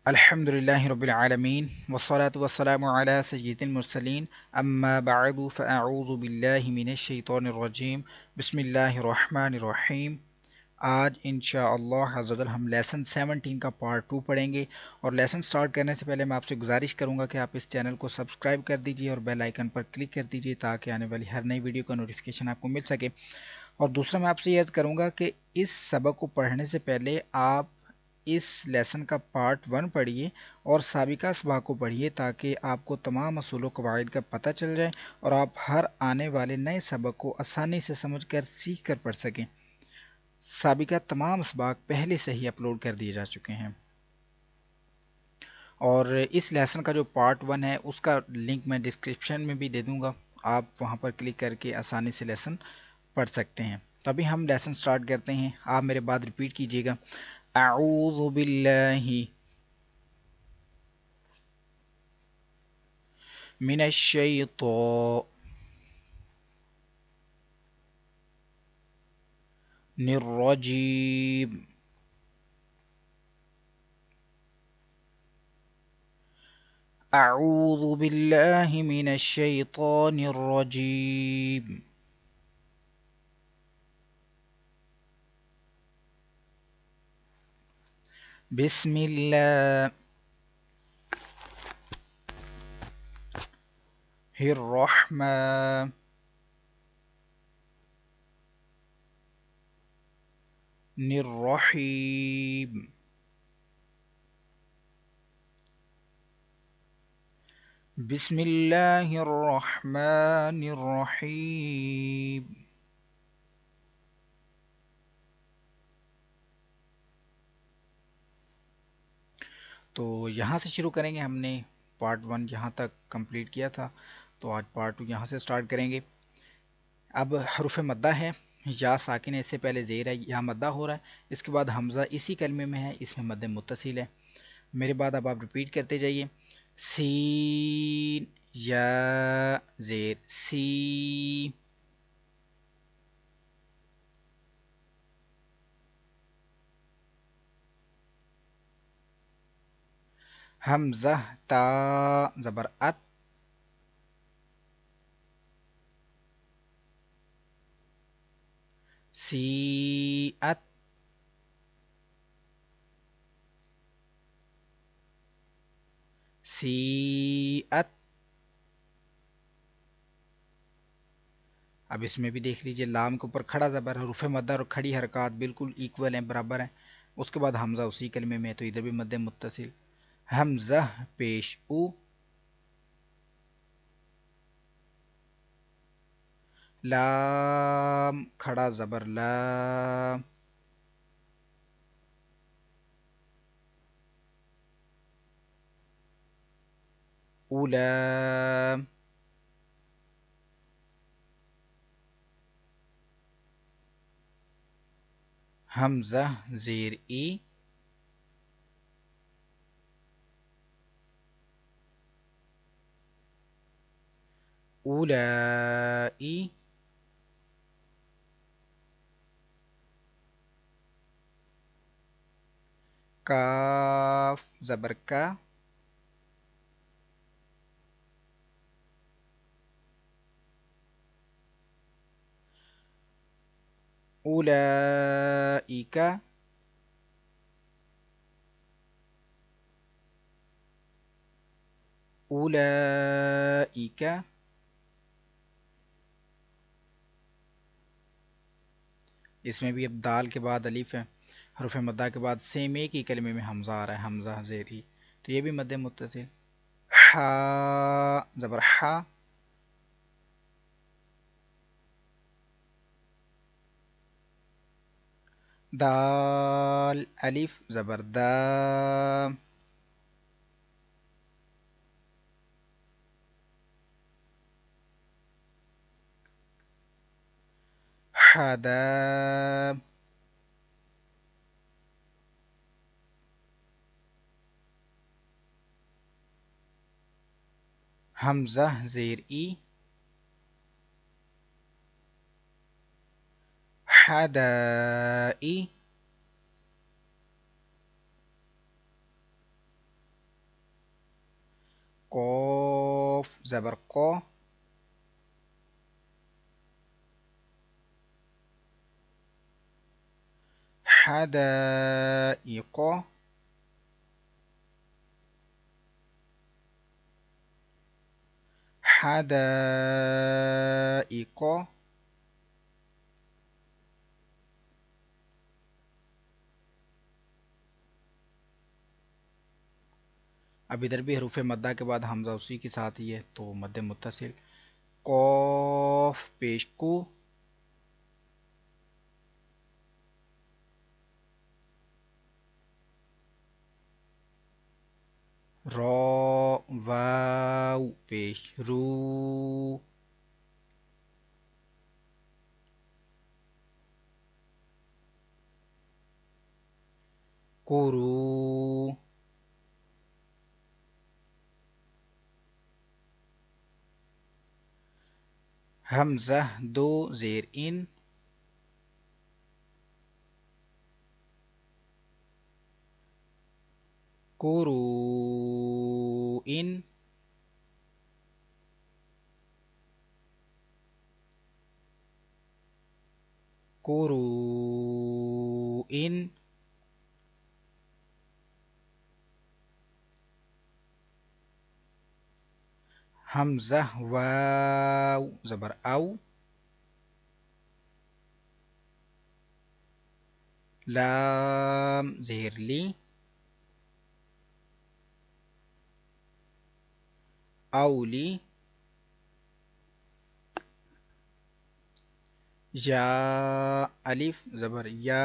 الحمدللہ رب العالمین والصلاة والسلام علی سید المرسلین اما بعد فاعوذ باللہ من الشیطان الرجیم بسم اللہ الرحمن الرحیم۔ آج انشاءاللہ عزوجل ہم لیسن 17 کا پارٹ 2 پڑھیں گے، اور لیسن سٹارٹ کرنے سے پہلے میں آپ سے گزارش کروں گا کہ آپ اس چینل کو سبسکرائب کر دیجئے اور بیل آئیکن پر کلک کر دیجئے تاکہ آنے والی ہر نئی ویڈیو کا نوٹیفیکیشن آپ کو مل سکے۔ اور دوسرا میں آپ سے یہ عرض کروں گا کہ اس سبق کو پڑھنے سے پہلے آپ اس لیسن کا پارٹ 1 پڑھیے اور سابقہ اسباق کو پڑھیے تاکہ آپ کو تمام اصول و قواعد کا پتہ چل جائے اور آپ ہر آنے والے نئے سبق کو آسانی سے سمجھ کر سیکھ کر پڑھ سکیں۔ سابقہ تمام اسباق پہلے سے ہی اپلوڈ کر دیے جا چکے ہیں، اور اس لیسن کا جو پارٹ 1 ہے اس کا لنک میں ڈسکرپشن میں بھی دے دوں گا، آپ وہاں پر کلک کر کے آسانی سے لیسن پڑھ سکتے ہیں۔ تو ابھی ہم لیسن سٹارٹ کرتے ہیں، آپ میرے بعد ریپیٹ کیجئے گا۔ اعوذ باللہ من الشیطان الرجیم اعوذ باللہ من الشیطان الرجیم بسم اللہ الرحمن الرحیم بسم اللہ الرحمن الرحیم۔ تو یہاں سے شروع کریں گے، ہم نے پارٹ 1 یہاں تک کمپلیٹ کیا تھا، تو آج پارٹ 2 یہاں سے سٹارٹ کریں گے۔ اب حروف مدہ ہے، یا ساکن ہے، اس سے پہلے زیر ہے، یہاں مدہ ہو رہا ہے، اس کے بعد حمزہ اسی کلمے میں ہے، اس میں مد متصل ہے۔ میرے بعد اب آپ ریپیٹ کرتے جائیے۔ سین یا زیر سی، حمزہ تا زبر ات، سی ات، سی ات۔ اب اس میں بھی دیکھ لیجئے، لام کے اوپر کھڑا زبر، حروف مدہ اور کھڑی حرکات بالکل ایکول ہیں، برابر ہیں۔ اس کے بعد حمزہ اسی کلمے میں ہے، تو ادھر بھی مد متصل۔ حمزہ پیش او، لام کھڑا زبر لا، اولا، حمزہ زیر ای، اولائی، کاف زبر کا، اولئک، اولئک۔ اس میں بھی اب دال کے بعد الف ہے، حروف مدہ کے بعد سیم ایک ہی کلمے میں حمزہ آ رہا ہے، حمزہ زیری، تو یہ بھی مد متصل۔ حا زبر حا، دال الف زبر دا، حدا، حمزہ زیر ای، حدائی، قاف زبر قا، حدائق، حدائق. اب ادھر بھی حروف مدہ کے بعد حمزہ اسی کے ساتھ ہی ہے تو مد متصل. قاف پیش کو، را واو پیش رو، قرو، حمزہ دو زیر ان، قرو ان، قرو ان. حمزہ واو زبر او، لام زیر لی، اولی، یا الف زبر یا،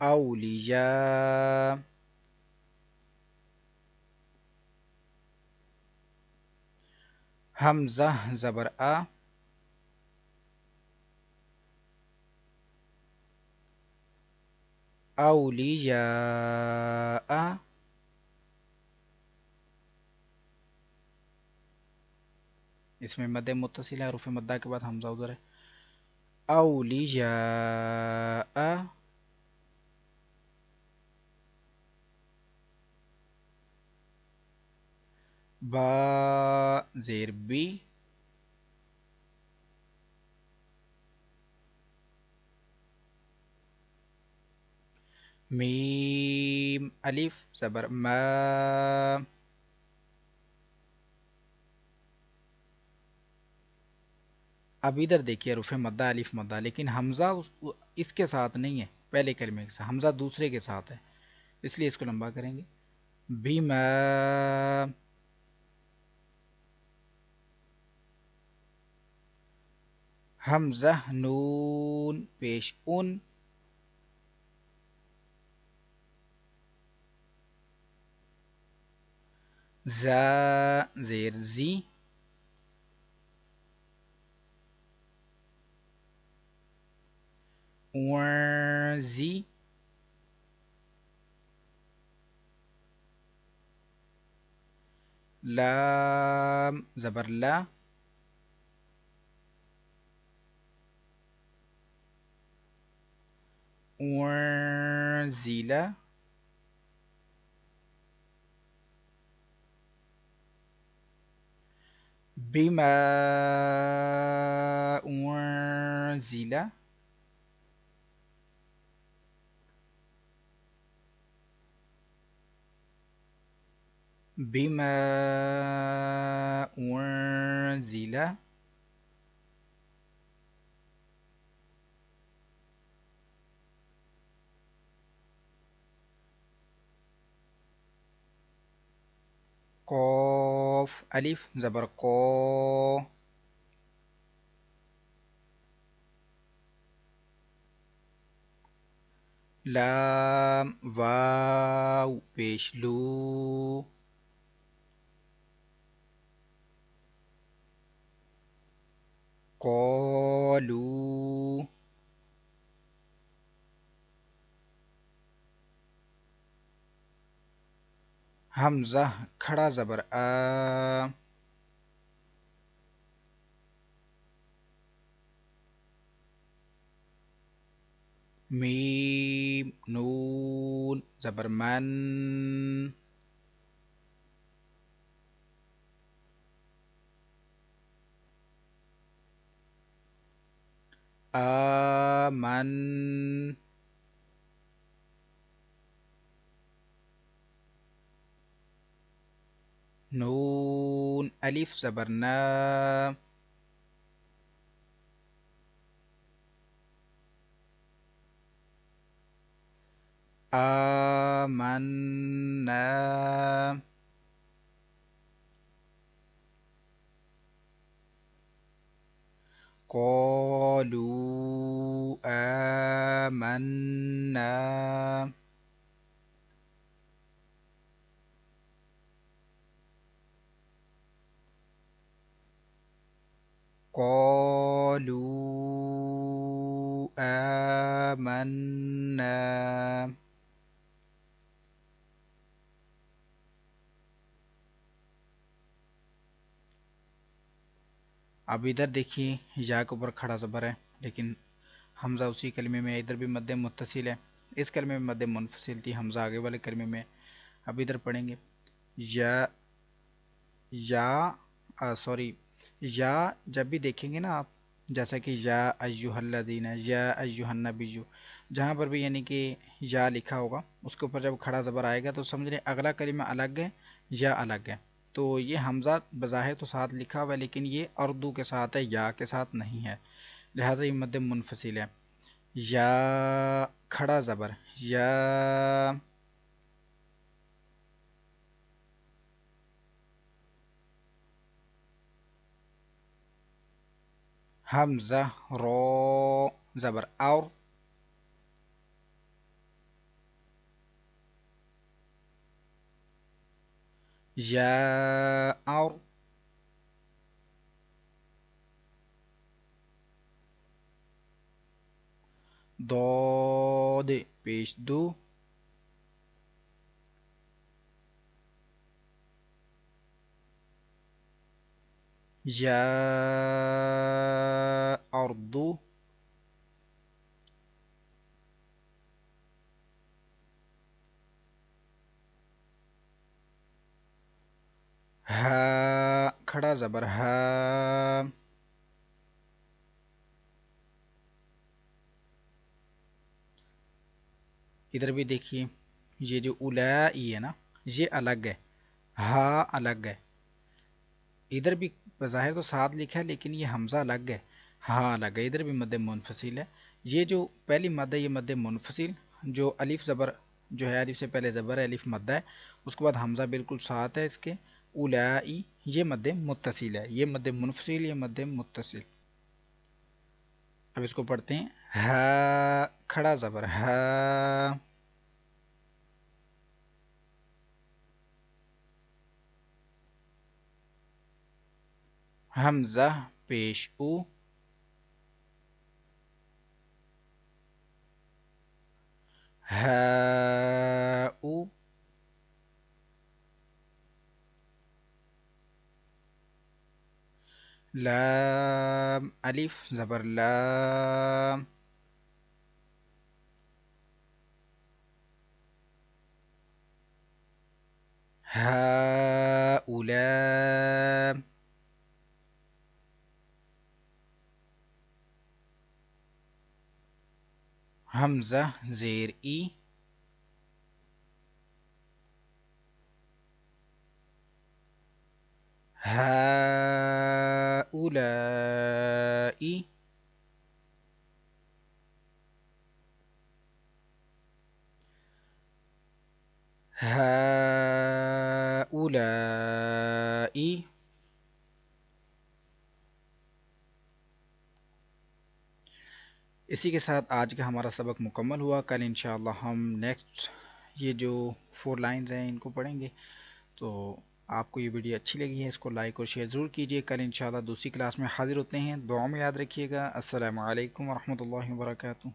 اولیاء، حمزہ زبر آ، اولیاء، اس میں مد متصل ہے، حروف مدہ کے بعد حمزہ ادھر ہے. اولیاء، با زیر بی، میم الف زبر ما، اب ادھر دیکھیے حروف مدہ الف مدہ، لیکن حمزہ اس کے ساتھ نہیں ہے، پہلے کلمے کے ساتھ، حمزہ دوسرے کے ساتھ ہے، اس لیے اس کو لمبا کریں گے. بیما، حمزہ نون پیش ان، زا زیر زی، زی، لام زبر لا، زیلا، بما زیلا، بما زیلا. قاف الف زبر قو، لام واو پیش لو، قالو، حمزہ کھڑا زبر آ، میم نون زبر من آمن نون الف زبر نا آمنا قالوا آمنا قالوا آمنا اب ادھر دیکھیے یا کے اوپر کھڑا زبر ہے لیکن حمزہ اسی کلمے میں، ادھر بھی مد متصل ہے، اس کلمے میں مد منفصل تھی، حمزہ آگے والے کلمے میں۔ اب ادھر پڑھیں گے یا جب بھی دیکھیں گے نا آپ، جیسا کہ یا ایہا الذین، یا ایہا النبی، جہاں پر بھی یعنی کہ یا لکھا ہوگا اس کے اوپر جب کھڑا زبر آئے گا تو سمجھ لیں اگلا کلمہ الگ ہے یا الگ ہے۔ تو یہ حمزہ بظاہر تو ساتھ لکھا ہوا ہے لیکن یہ اردو کے ساتھ ہے، یا کے ساتھ نہیں ہے، لہٰذا یہ مد منفصل ہے۔ یا کھڑا زبر یا، حمزہ رو زبر اور، یا اور، ضاد پیش دو، یا اردو، ہا کھڑا زبر ہا، ادھر بھی دیکھیے یہ جو اولائی ہے نا یہ الگ ہے، ہا الگ ہے، ادھر بھی بظاہر تو ساتھ لکھا ہے لیکن یہ حمزہ الگ ہے، ہاں الگ ہے، ادھر بھی مد منفصل ہے۔ یہ جو پہلی مد ہے یہ مد منفصل، جو الف زبر جو ہے الف سے پہلے زبر ہے، الف مد ہے، اس کے بعد حمزہ بالکل ساتھ ہے اس کے، اولائی یہ مد متصل ہے، یہ مد منفصل، یہ مد متصل۔ اب اس کو پڑھتے ہیں ہا کھڑا زبر ہا، حمزہ پیش او، ہا او، لام الف زبر لام، ہؤلاء، حمزہ زیر ای، ہؤلاء، ہؤلاء۔ اسی کے ساتھ آج کا ہمارا سبق مکمل ہوا، کل انشاءاللہ ہم نیکسٹ یہ جو 4 لائنز ہیں ان کو پڑھیں گے۔ تو آپ کو یہ ویڈیو اچھی لگی ہے اس کو لائک اور شیئر ضرور کیجیے، کل انشاءاللہ دوسری کلاس میں حاضر ہوتے ہیں، دعاؤں میں یاد رکھیے گا۔ السلام علیکم ورحمۃ اللہ وبرکاتہ۔